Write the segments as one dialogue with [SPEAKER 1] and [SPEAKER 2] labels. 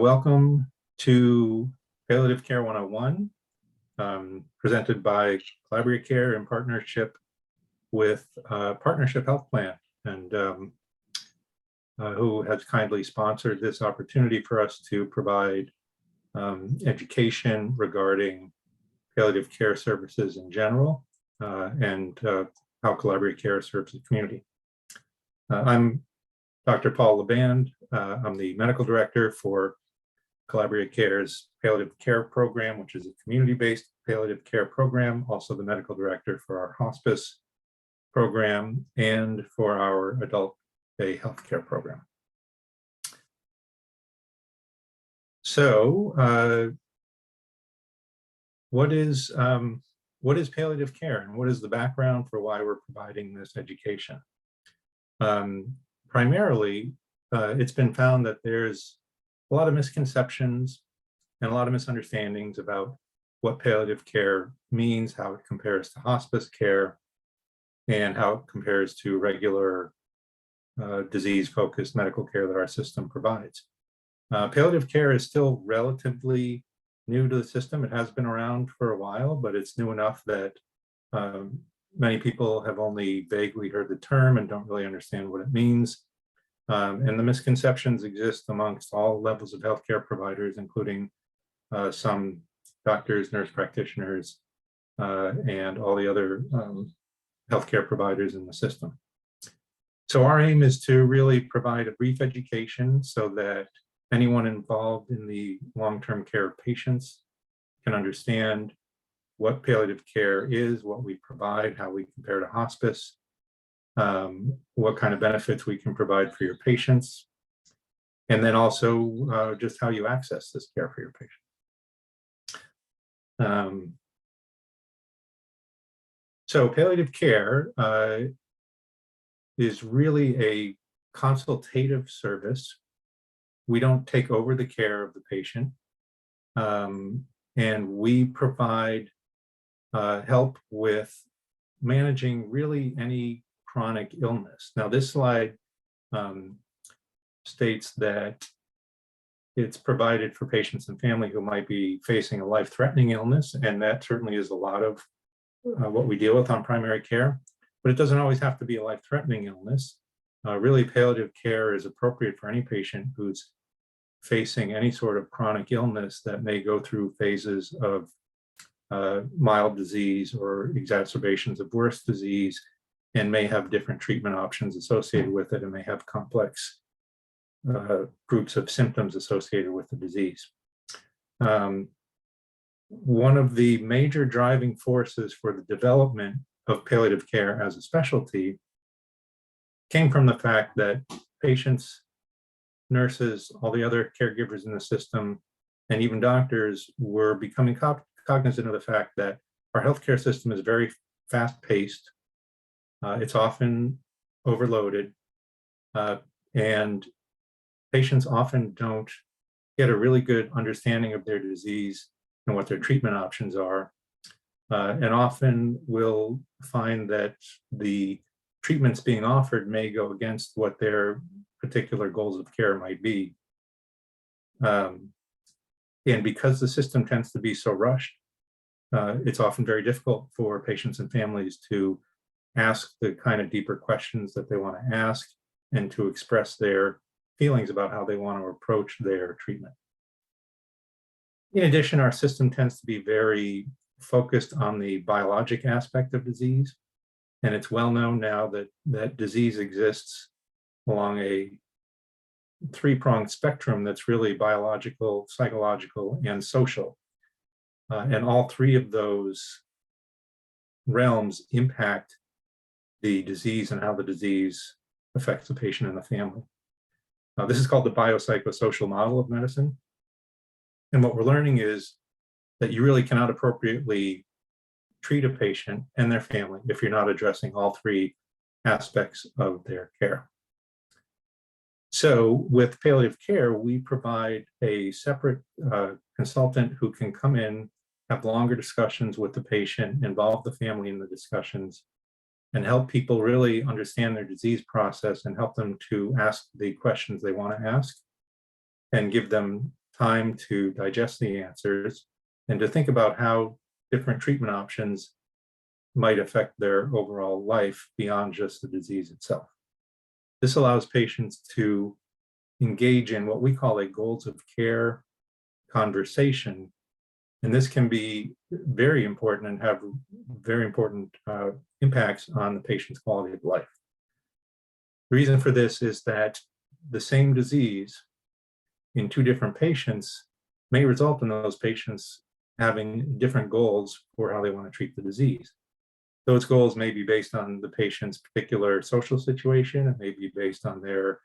[SPEAKER 1] Welcome to Palliative Care 101, presented by Collabria Care in partnership with Partnership Health Plan, and who has kindly sponsored this opportunity for us to provide education regarding palliative care services in general and how Collabria Care serves the community. I'm Dr. Paul Laband. I'm the medical director for Collabria Care's Palliative Care Program, which is a community-based palliative care program, also the medical director for our hospice program and for our adult day healthcare program. So what is palliative care, and what is the background for why we're providing this education? Primarily, it's been found that there's a lot of misconceptions and a lot of misunderstandings about what palliative care means, how it compares to hospice care, and how it compares to regular disease-focused medical care that our system provides. Palliative care is still relatively new to the system. It has been around for a while, but it's new enough that many people have only vaguely heard the term and don't really understand what it means. And the misconceptions exist amongst all levels of healthcare providers, including some doctors, nurse practitioners, and all the other healthcare providers in the system. So our aim is to really provide a brief education so that anyone involved in the long-term care of patients can understand what palliative care is, what we provide, how we compare to hospice, what kind of benefits we can provide for your patients, and then also just how you access this care for your patient. So palliative care is really a consultative service. We don't take over the care of the patient, and we provide help with managing really any chronic illness. Now, this slide states that it's provided for patients and family who might be facing a life-threatening illness, and that certainly is a lot of what we deal with on primary care, but it doesn't always have to be a life-threatening illness. Really, palliative care is appropriate for any patient who's facing any sort of chronic illness that may go through phases of mild disease or exacerbations of worse disease, and may have different treatment options associated with it, and may have complex groups of symptoms associated with the disease. One of the major driving forces for the development of palliative care as a specialty came from the fact that patients, nurses, all the other caregivers in the system, and even doctors were becoming cognizant of the fact that our healthcare system is very fast-paced. It's often overloaded, and patients often don't get a really good understanding of their disease and what their treatment options are, and often will find that the treatments being offered may go against what their particular goals of care might be. And because the system tends to be so rushed, it's often very difficult for patients and families to ask the kind of deeper questions that they want to ask and to express their feelings about how they want to approach their treatment. In addition, our system tends to be very focused on the biologic aspect of disease, and it's well known now that disease exists along a three-pronged spectrum that's really biological, psychological, and social. And all three of those realms impact the disease and how the disease affects the patient and the family. This is called the biopsychosocial model of medicine. And what we're learning is that you really cannot appropriately treat a patient and their family if you're not addressing all three aspects of their care. So with palliative care, we provide a separate consultant who can come in, have longer discussions with the patient, involve the family in the discussions, and help people really understand their disease process and help them to ask the questions they want to ask, and give them time to digest the answers and to think about how different treatment options might affect their overall life beyond just the disease itself. This allows patients to engage in what we call a goals of care conversation. And this can be very important and have very important impacts on the patient's quality of life. The reason for this is that the same disease in two different patients may result in those patients having different goals for how they want to treat the disease. Those goals may be based on the patient's particular social situation. It may be based on their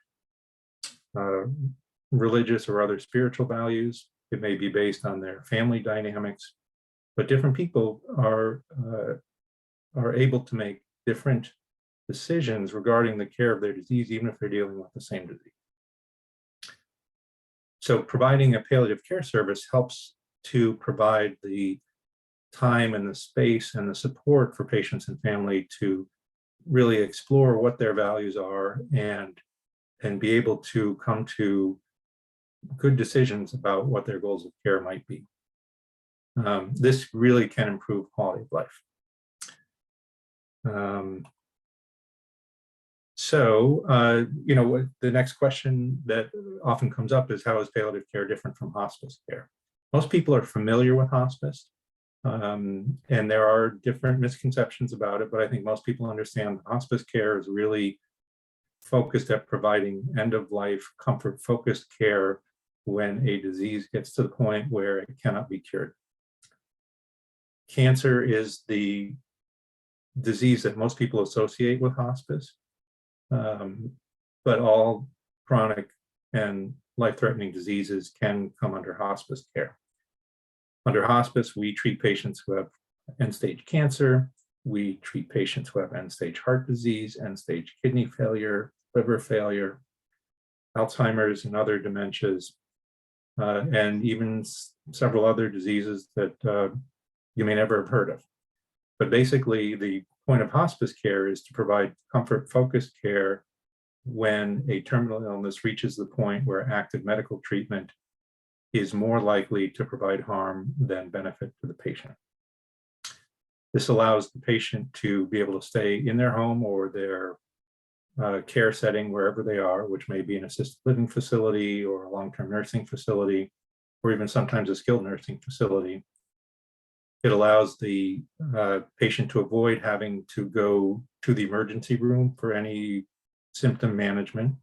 [SPEAKER 1] religious or other spiritual values. It may be based on their family dynamics. But different people are able to make different decisions regarding the care of their disease, even if they're dealing with the same disease. So providing a palliative care service helps to provide the time and the space and the support for patients and family to really explore what their values are and be able to come to good decisions about what their goals of care might be. This really can improve quality of life. The next question that often comes up is, how is palliative care different from hospice care? Most people are familiar with hospice, and there are different misconceptions about it, but I think most people understand hospice care is really focused at providing end-of-life, comfort-focused care when a disease gets to the point where it cannot be cured. Cancer is the disease that most people associate with hospice, but all chronic and life-threatening diseases can come under hospice care. Under hospice, we treat patients who have end-stage cancer. We treat patients who have end-stage heart disease, end-stage kidney failure, liver failure, Alzheimer's and other dementias, and even several other diseases that you may never have heard of. But basically, the point of hospice care is to provide comfort-focused care when a terminal illness reaches the point where active medical treatment is more likely to provide harm than benefit to the patient. This allows the patient to be able to stay in their home or their care setting wherever they are, which may be an assisted living facility or a long-term nursing facility, or even sometimes a skilled nursing facility. It allows the patient to avoid having to go to the emergency room for any symptom management,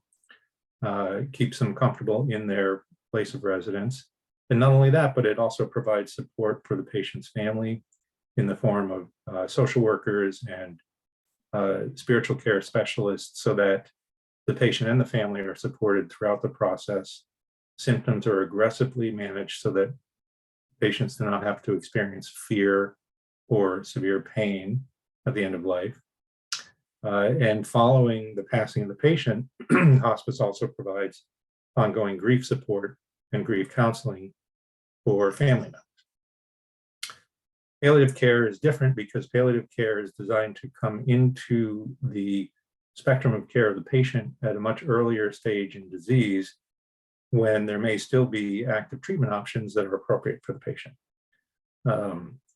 [SPEAKER 1] keeps them comfortable in their place of residence. And not only that, but it also provides support for the patient's family in the form of social workers and spiritual care specialists, so that the patient and the family are supported throughout the process. Symptoms are aggressively managed so that patients do not have to experience fear or severe pain at the end of life. And following the passing of the patient, hospice also provides ongoing grief support and grief counseling for family members. Palliative care is different because palliative care is designed to come into the spectrum of care of the patient at a much earlier stage in disease, when there may still be active treatment options that are appropriate for the patient.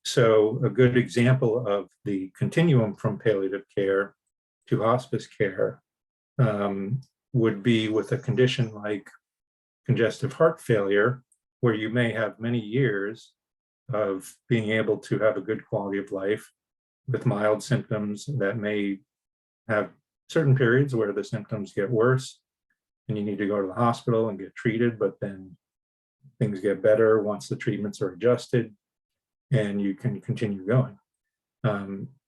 [SPEAKER 1] So a good example of the continuum from palliative care to hospice care would be with a condition like congestive heart failure, where you may have many years of being able to have a good quality of life with mild symptoms that may have certain periods where the symptoms get worse and you need to go to the hospital and get treated, but then things get better once the treatments are adjusted and you can continue going.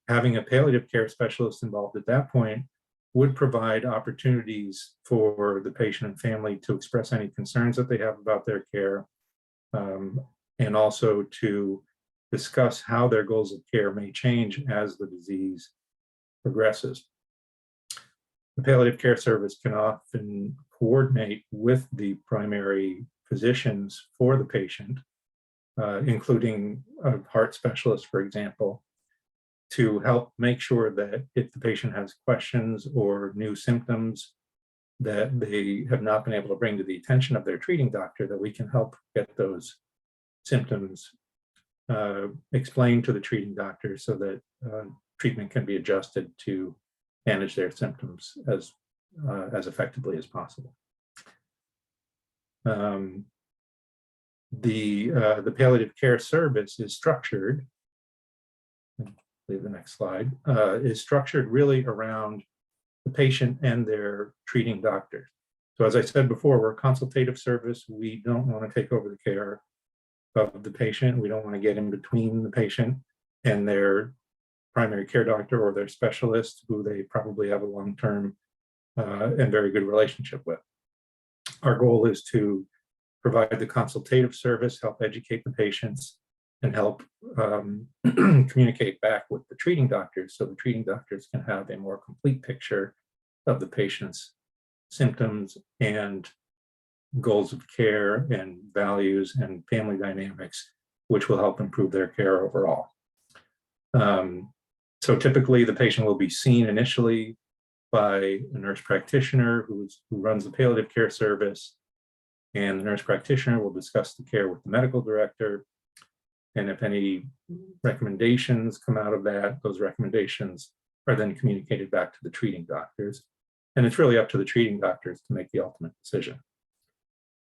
[SPEAKER 1] Having a palliative care specialist involved at that point would provide opportunities for the patient and family to express any concerns that they have about their care, and also to discuss how their goals of care may change as the disease progresses. The palliative care service can often coordinate with the primary physicians for the patient, including a heart specialist, for example, to help make sure that if the patient has questions or new symptoms that they have not been able to bring to the attention of their treating doctor, that we can help get those symptoms explained to the treating doctor so that treatment can be adjusted to manage their symptoms as effectively as possible. The palliative care service is structured, leave the next slide, is structured really around the patient and their treating doctors. So as I said before, we're a consultative service. We don't want to take over the care of the patient. We don't want to get in between the patient and their primary care doctor or their specialist, who they probably have a long-term and very good relationship with. Our goal is to provide the consultative service, help educate the patients, and help communicate back with the treating doctors so the treating doctors can have a more complete picture of the patient's symptoms and goals of care and values and family dynamics, which will help improve their care overall. So typically the patient will be seen initially by a nurse practitioner who runs the palliative care service, and the nurse practitioner will discuss the care with the medical director. And if any recommendations come out of that, those recommendations are then communicated back to the treating doctors. And it's really up to the treating doctors to make the ultimate decision.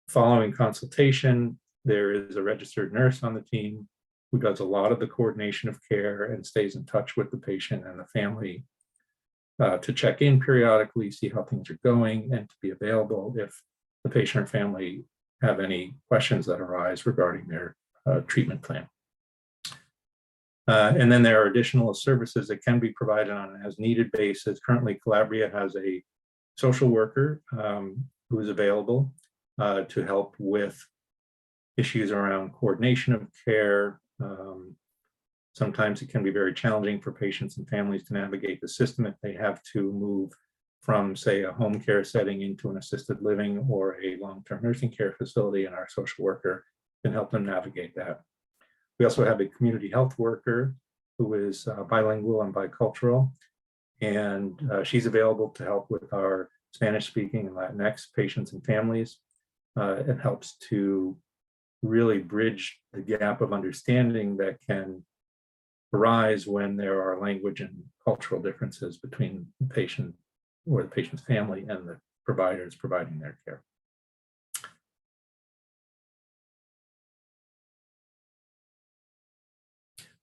[SPEAKER 1] Following consultation, there is a registered nurse on the team who does a lot of the coordination of care and stays in touch with the patient and the family to check in periodically, see how things are going, and to be available if the patient or family have any questions that arise regarding their treatment plan. And then there are additional services that can be provided on an as-needed basis. Currently, Collabria has a social worker who is available to help with issues around coordination of care. Sometimes it can be very challenging for patients and families to navigate the system if they have to move from, say, a home care setting into an assisted living or a long-term nursing care facility, and our social worker can help them navigate that. We also have a community health worker who is bilingual and bicultural, and she's available to help with our Spanish-speaking and Latinx patients and families. It helps to really bridge the gap of understanding that can arise when there are language and cultural differences between the patient or the patient's family and the providers providing their care.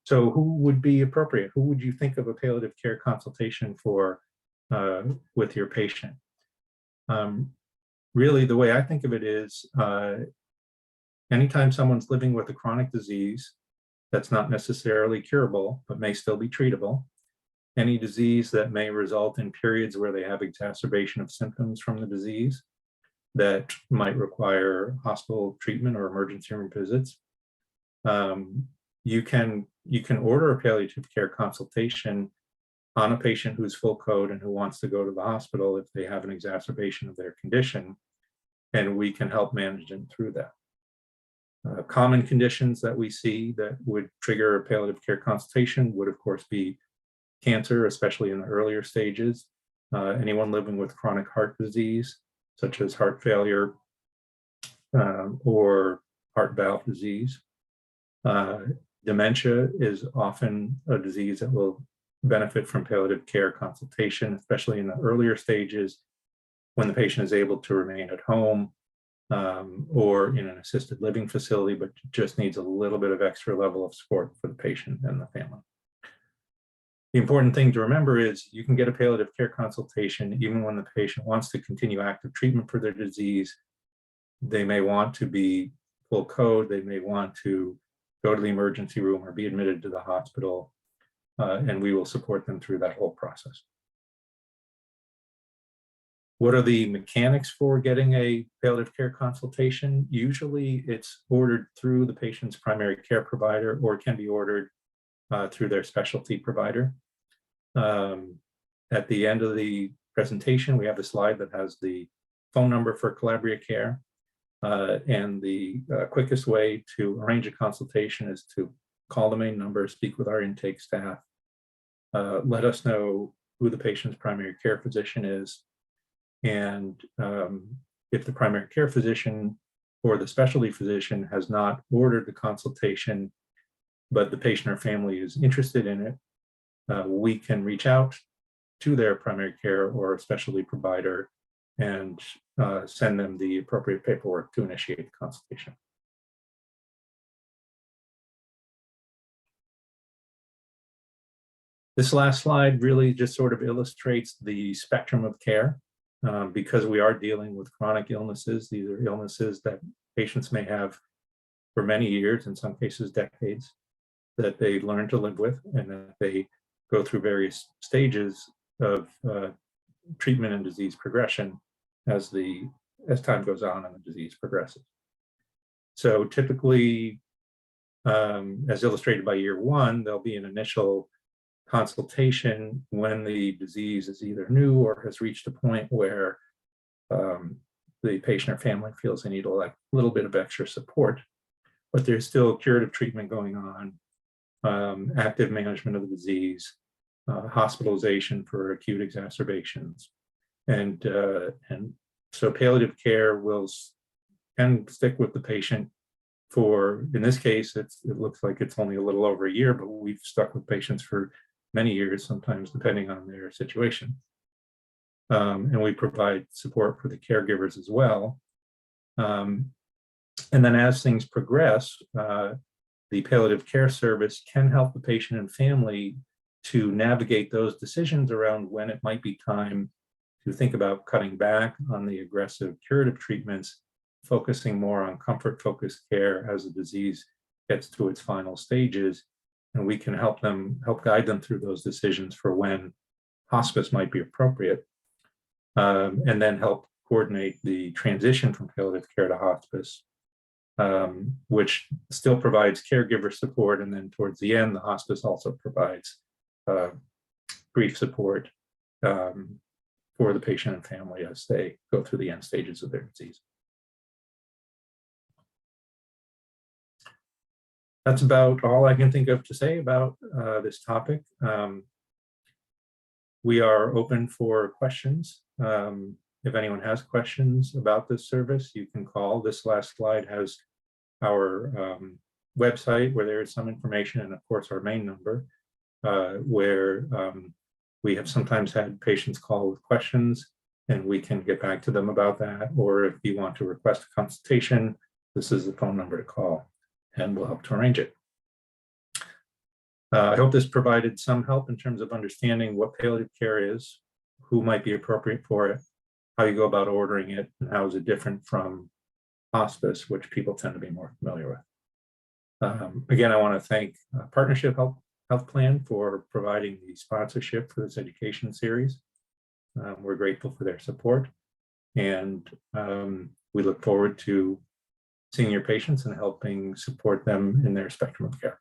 [SPEAKER 1] So who would be appropriate? Who would you think of a palliative care consultation for with your patient? Really, the way I think of it is anytime someone's living with a chronic disease that's not necessarily curable, but may still be treatable, any disease that may result in periods where they have exacerbation of symptoms from the disease that might require hospital treatment or emergency room visits, you can order a palliative care consultation on a patient who's full code and who wants to go to the hospital if they have an exacerbation of their condition, and we can help manage them through that. Common conditions that we see that would trigger a palliative care consultation would, of course, be cancer, especially in the earlier stages, anyone living with chronic heart disease, such as heart failure or heart valve disease. Dementia is often a disease that will benefit from palliative care consultation, especially in the earlier stages when the patient is able to remain at home or in an assisted living facility, but just needs a little bit of extra level of support for the patient and the family. The important thing to remember is you can get a palliative care consultation even when the patient wants to continue active treatment for their disease. They may want to be full code, they may want to go to the emergency room or be admitted to the hospital, and we will support them through that whole process. What are the mechanics for getting a palliative care consultation? Usually it's ordered through the patient's primary care provider, or it can be ordered through their specialty provider. At the end of the presentation, we have a slide that has the phone number for Collabria Care. And the quickest way to arrange a consultation is to call the main number, speak with our intake staff, let us know who the patient's primary care physician is, And if the primary care physician or the specialty physician has not ordered the consultation, but the patient or family is interested in it, we can reach out to their primary care or specialty provider and send them the appropriate paperwork to initiate the consultation. This last slide really just sort of illustrates the spectrum of care. Because we are dealing with chronic illnesses, these are illnesses that patients may have for many years, in some cases decades, that they learn to live with, and that they go through various stages of treatment and disease progression as time goes on and the disease progresses. So typically, as illustrated by year one, there'll be an initial consultation when the disease is either new or has reached a point where the patient or family feels they need a little bit of extra support, but there's still curative treatment going on, active management of the disease, hospitalization for acute exacerbations. And so palliative care can stick with the patient for, in this case, it looks like it's only a little over a year, but we've stuck with patients for many years, sometimes depending on their situation. And we provide support for the caregivers as well. And then as things progress, the palliative care service can help the patient and family to navigate those decisions around when it might be time to think about cutting back on the aggressive curative treatments, focusing more on comfort-focused care as the disease gets to its final stages. And we can help guide them through those decisions for when hospice might be appropriate, and then help coordinate the transition from palliative care to hospice, which still provides caregiver support. And then towards the end, the hospice also provides grief support for the patient and family as they go through the end stages of their disease. That's about all I can think of to say about this topic. We are open for questions. If anyone has questions about this service, you can call. This last slide has our website where there is some information, and of course our main number, where we have sometimes had patients call with questions, and we can get back to them about that. Or if you want to request a consultation, this is the phone number to call, and we'll help to arrange it. I hope this provided some help in terms of understanding what palliative care is, who might be appropriate for it, how you go about ordering it, and how is it different from hospice, which people tend to be more familiar with. Again, I want to thank Partnership Health Plan for providing the sponsorship for this education series. We're grateful for their support, and we look forward to seeing your patients and helping support them in their spectrum of care.